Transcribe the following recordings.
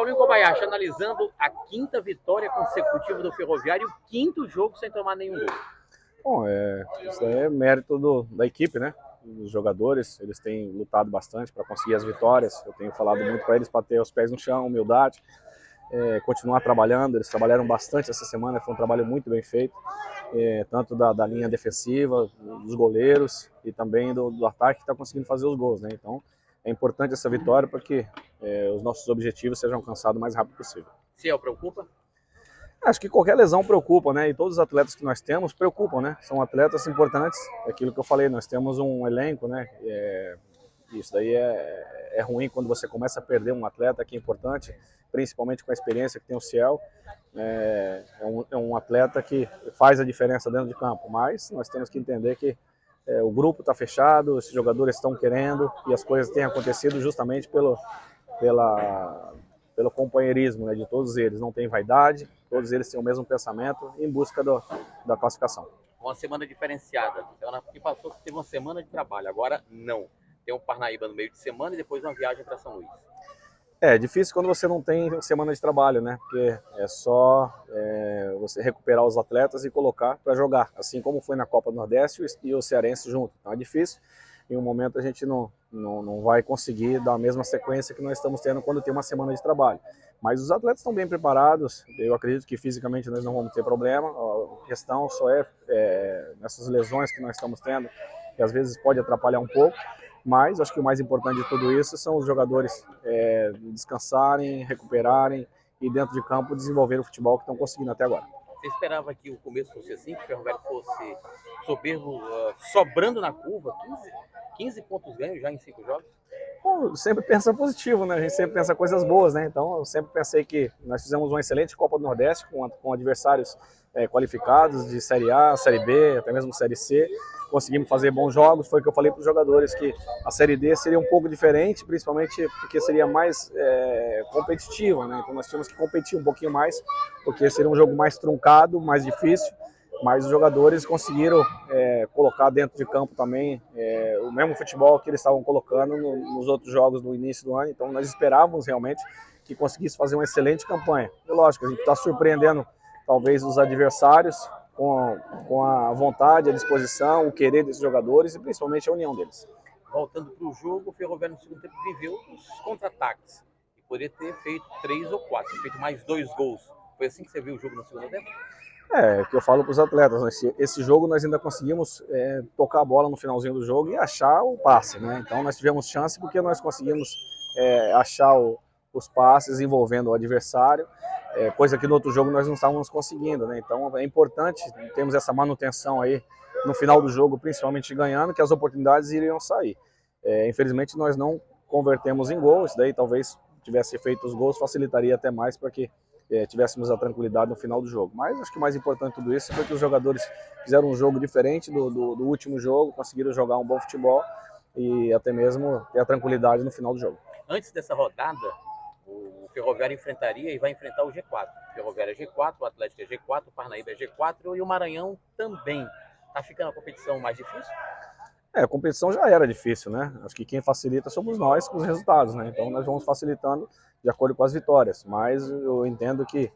Paulinho Kobayashi, analisando a 5ª vitória consecutiva do Ferroviário e o 5º jogo sem tomar nenhum gol. Bom, isso é mérito da equipe, né? Dos jogadores, eles têm lutado bastante para conseguir as vitórias. Eu tenho falado muito para eles para ter os pés no chão, humildade, continuar trabalhando. Eles trabalharam bastante essa semana, foi um trabalho muito bem feito, tanto da linha defensiva, dos goleiros e também do ataque que está conseguindo fazer os gols, né? Então é importante essa vitória para que os nossos objetivos sejam alcançados o mais rápido possível. Ciel, preocupa? Acho que qualquer lesão preocupa, né? E todos os atletas que nós temos preocupam, né? São atletas importantes. É aquilo que eu falei, nós temos um elenco, né? Isso daí é ruim quando você começa a perder um atleta que é importante, principalmente com a experiência que tem o Ciel. É um atleta que faz a diferença dentro de campo, mas nós temos que entender que o grupo está fechado, esses jogadores estão querendo e as coisas têm acontecido justamente pelo companheirismo, né, de todos eles. Não tem vaidade, todos eles têm o mesmo pensamento em busca da classificação. Uma semana diferenciada. Semana que passou teve uma semana de trabalho, agora não. Tem um Parnaíba no meio de semana e depois uma viagem para São Luís. É difícil quando você não tem semana de trabalho, né? Porque é só você recuperar os atletas e colocar para jogar, assim como foi na Copa do Nordeste e o Cearense junto. Então é difícil. Em um momento a gente não vai conseguir dar a mesma sequência que nós estamos tendo quando tem uma semana de trabalho. Mas os atletas estão bem preparados, eu acredito que fisicamente nós não vamos ter problema. A questão só nessas lesões que nós estamos tendo, que às vezes pode atrapalhar um pouco, mas acho que o mais importante de tudo isso são os jogadores descansarem, recuperarem e dentro de campo desenvolver o futebol que estão conseguindo até agora. Você esperava que o começo fosse assim, que o Ferroviário fosse soberbo, sobrando na curva, 15 pontos ganhos já em 5 jogos? Bom, sempre pensa positivo, né? A gente sempre pensa coisas boas, né? Então eu sempre pensei que nós fizemos uma excelente Copa do Nordeste com adversários qualificados de Série A, Série B, até mesmo Série C. Conseguimos fazer bons jogos. Foi o que eu falei para os jogadores, que a Série D seria um pouco diferente, principalmente porque seria mais competitiva, né? Então nós tínhamos que competir um pouquinho mais, porque seria um jogo mais truncado, mais difícil. Mas os jogadores conseguiram colocar dentro de campo também o mesmo futebol que eles estavam colocando nos outros jogos do início do ano. Então nós esperávamos realmente que conseguisse fazer uma excelente campanha. E lógico, a gente está surpreendendo talvez os adversários com a vontade, a disposição, o querer desses jogadores e principalmente a união deles. Voltando para o jogo, o Ferroviário no segundo tempo viveu os contra-ataques. E poderia ter feito 3 ou 4, feito mais 2 gols. Foi assim que você viu o jogo no segundo tempo? É que eu falo para os atletas, né? Esse jogo nós ainda conseguimos tocar a bola no finalzinho do jogo e achar o passe, né? Então nós tivemos chance porque nós conseguimos achar os passes envolvendo o adversário, coisa que no outro jogo nós não estávamos conseguindo, né? Então é importante termos essa manutenção aí no final do jogo, principalmente ganhando, que as oportunidades iriam sair. Infelizmente nós não convertemos em gol, isso daí talvez tivesse feito os gols, facilitaria até mais para que tivéssemos a tranquilidade no final do jogo. Mas acho que o mais importante de tudo isso foi que os jogadores fizeram um jogo diferente do último jogo, conseguiram jogar um bom futebol e até mesmo ter a tranquilidade no final do jogo. Antes dessa rodada, o Ferroviário enfrentaria e vai enfrentar o G4. O Ferroviário é G4, o Atlético é G4, o Parnaíba é G4 e o Maranhão também. Tá ficando a competição mais difícil? A competição já era difícil, né? Acho que quem facilita somos nós com os resultados, né? Então nós vamos facilitando de acordo com as vitórias. Mas eu entendo que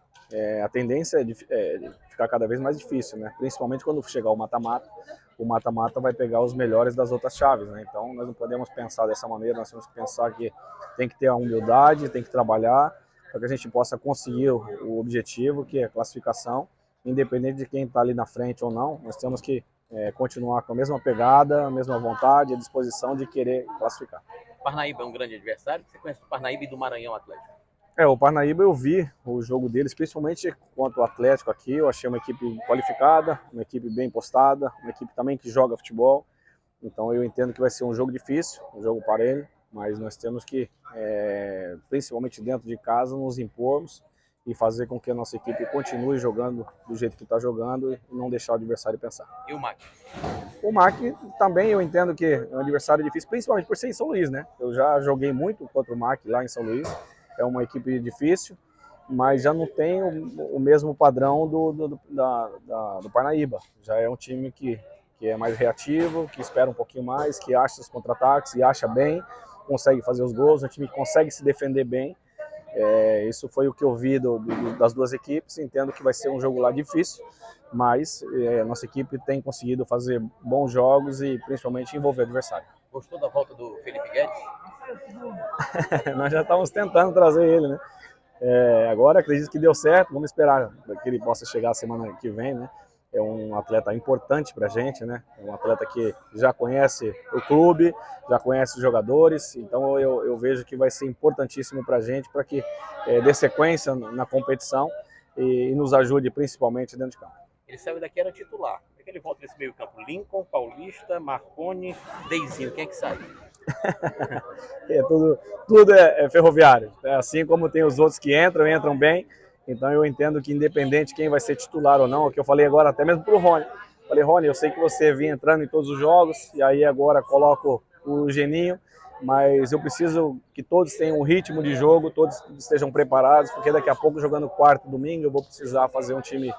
a tendência é de ficar cada vez mais difícil, né? Principalmente quando chegar o mata-mata. O mata-mata vai pegar os melhores das outras chaves, né? Então nós não podemos pensar dessa maneira, nós temos que pensar que tem que ter a humildade, tem que trabalhar para que a gente possa conseguir o objetivo, que é a classificação, independente de quem está ali na frente ou não. Nós temos que continuar com a mesma pegada, a mesma vontade, a disposição de querer classificar. O Parnaíba é um grande adversário? Você conhece o Parnaíba e do Maranhão Atlético? O Parnaíba eu vi o jogo deles, principalmente contra o Atlético aqui. Eu achei uma equipe qualificada, uma equipe bem postada, uma equipe também que joga futebol. Então eu entendo que vai ser um jogo difícil, um jogo parelho, mas nós temos que, principalmente dentro de casa, nos impormos e fazer com que a nossa equipe continue jogando do jeito que está jogando e não deixar o adversário pensar. E o MAC? O MAC também eu entendo que é um adversário difícil, principalmente por ser em São Luís, né? Eu já joguei muito contra o MAC lá em São Luís, é uma equipe difícil, mas já não tem o mesmo padrão do Parnaíba. Já é um time que é mais reativo, que espera um pouquinho mais, que acha os contra-ataques e acha bem, consegue fazer os gols, um time que consegue se defender bem. Isso foi o que eu vi das duas equipes. Entendo que vai ser um jogo lá difícil, mas nossa equipe tem conseguido fazer bons jogos e principalmente envolver o adversário. Gostou da volta do Felipe Guedes? Nós já estávamos tentando trazer ele, né? Agora acredito que deu certo, vamos esperar que ele possa chegar a semana que vem, né? É um atleta importante para a gente, né? É um atleta que já conhece o clube, já conhece os jogadores, então eu vejo que vai ser importantíssimo para a gente, para que dê sequência na competição e nos ajude principalmente dentro de campo. Ele saiu daqui, era titular. Como é que ele volta nesse meio campo? Lincoln, Paulista, Marconi, Deizinho, quem é que sai? Tudo é ferroviário, assim como tem os outros que entram bem. Então eu entendo que independente quem vai ser titular ou não, o que eu falei agora até mesmo para o Rony. Falei, Rony, eu sei que você vinha entrando em todos os jogos, e aí agora coloco o Geninho, mas eu preciso que todos tenham um ritmo de jogo, todos estejam preparados, porque daqui a pouco, jogando quarto, domingo, eu vou precisar fazer um time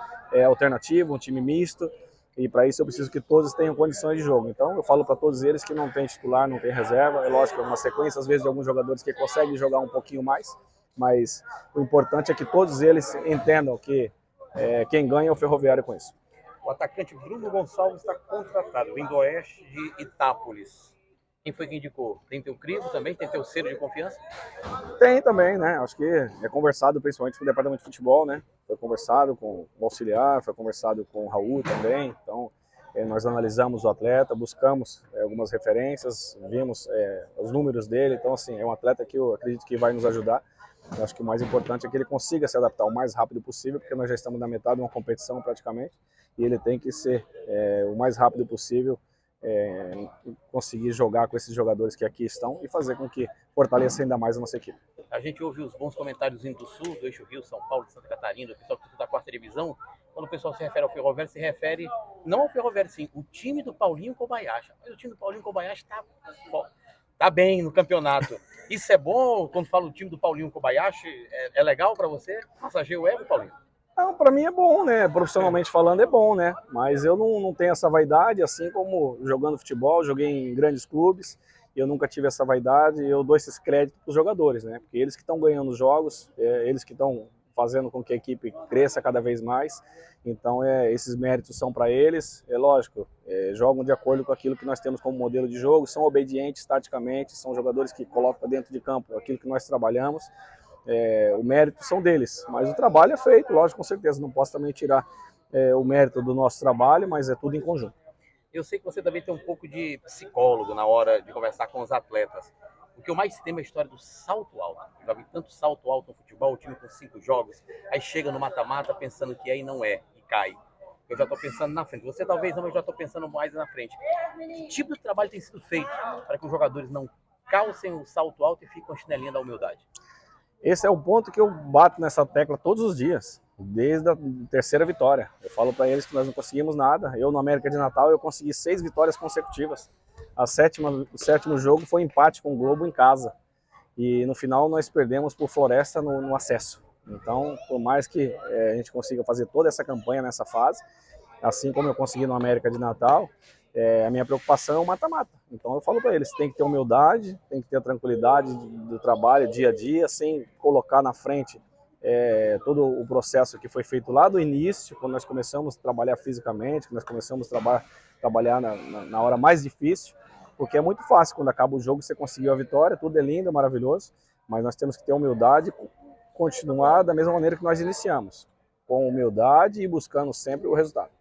alternativo, um time misto, e para isso eu preciso que todos tenham condições de jogo. Então eu falo para todos eles que não tem titular, não tem reserva. É lógico, é uma sequência às vezes de alguns jogadores que conseguem jogar um pouquinho mais, mas o importante é que todos eles entendam que quem ganha é o Ferroviário com isso. O atacante Bruno Gonçalves está contratado, vindo do Oeste de Itápolis. Quem foi que indicou? Tem teu crivo também? Tem teu selo de confiança? Tem também, né? Acho que é conversado principalmente com o departamento de futebol, né? Foi conversado com o auxiliar, foi conversado com o Raul também. Então, nós analisamos o atleta, buscamos algumas referências, vimos os números dele. Então, assim, é um atleta que eu acredito que vai nos ajudar. Eu acho que o mais importante é que ele consiga se adaptar o mais rápido possível, porque nós já estamos na metade de uma competição praticamente, e ele tem que ser o mais rápido possível, conseguir jogar com esses jogadores que aqui estão e fazer com que fortaleça ainda mais a nossa equipe. A gente ouviu os bons comentários do Sul, do Eixo Rio, São Paulo, de Santa Catarina, do pessoal da quarta divisão. Quando o pessoal se refere ao Ferroviário, se refere não ao Ferroviário, sim, o time do Paulinho Kobayashi. Mas o time do Paulinho Kobayashi tá bem no campeonato. Isso é bom quando fala o time do Paulinho Kobayashi? É legal para você? Massageia o ego, Paulinho? Não, para mim é bom, né? Profissionalmente falando é bom, né? Mas eu não tenho essa vaidade, assim como jogando futebol, joguei em grandes clubes, e eu nunca tive essa vaidade, e eu dou esses créditos para os jogadores, né? Porque eles que estão ganhando os jogos, eles que estão fazendo com que a equipe cresça cada vez mais, então esses méritos são para eles, é lógico, jogam de acordo com aquilo que nós temos como modelo de jogo, são obedientes taticamente, são jogadores que colocam dentro de campo aquilo que nós trabalhamos. O mérito são deles, mas o trabalho é feito, lógico, com certeza, não posso também tirar o mérito do nosso trabalho, mas é tudo em conjunto. Eu sei que você também tem um pouco de psicólogo na hora de conversar com os atletas. O que eu mais temo é a história do salto alto. Eu já vi tanto salto alto no futebol, o time com 5 jogos, aí chega no mata-mata pensando que aí não é, e cai. Eu já estou pensando na frente. Você talvez não, mas eu já estou pensando mais na frente. Que tipo de trabalho tem sido feito para que os jogadores não calcem o salto alto e fiquem com a chinelinha da humildade? Esse é o ponto que eu bato nessa tecla todos os dias, desde a terceira vitória. Eu falo para eles que nós não conseguimos nada. Eu, no América de Natal, eu consegui 6 vitórias consecutivas. O sétimo jogo foi empate com o Globo em casa. E no final nós perdemos por Floresta no acesso. Então, por mais que a gente consiga fazer toda essa campanha nessa fase, assim como eu consegui no América de Natal, a minha preocupação é o mata-mata. Então eu falo para eles, tem que ter humildade, tem que ter a tranquilidade do trabalho dia a dia, sem colocar na frente todo o processo que foi feito lá do início, quando nós começamos a trabalhar fisicamente, quando nós começamos a trabalhar na hora mais difícil, porque é muito fácil quando acaba o jogo você conseguiu a vitória, tudo é lindo, é maravilhoso, mas nós temos que ter humildade e continuar da mesma maneira que nós iniciamos, com humildade e buscando sempre o resultado.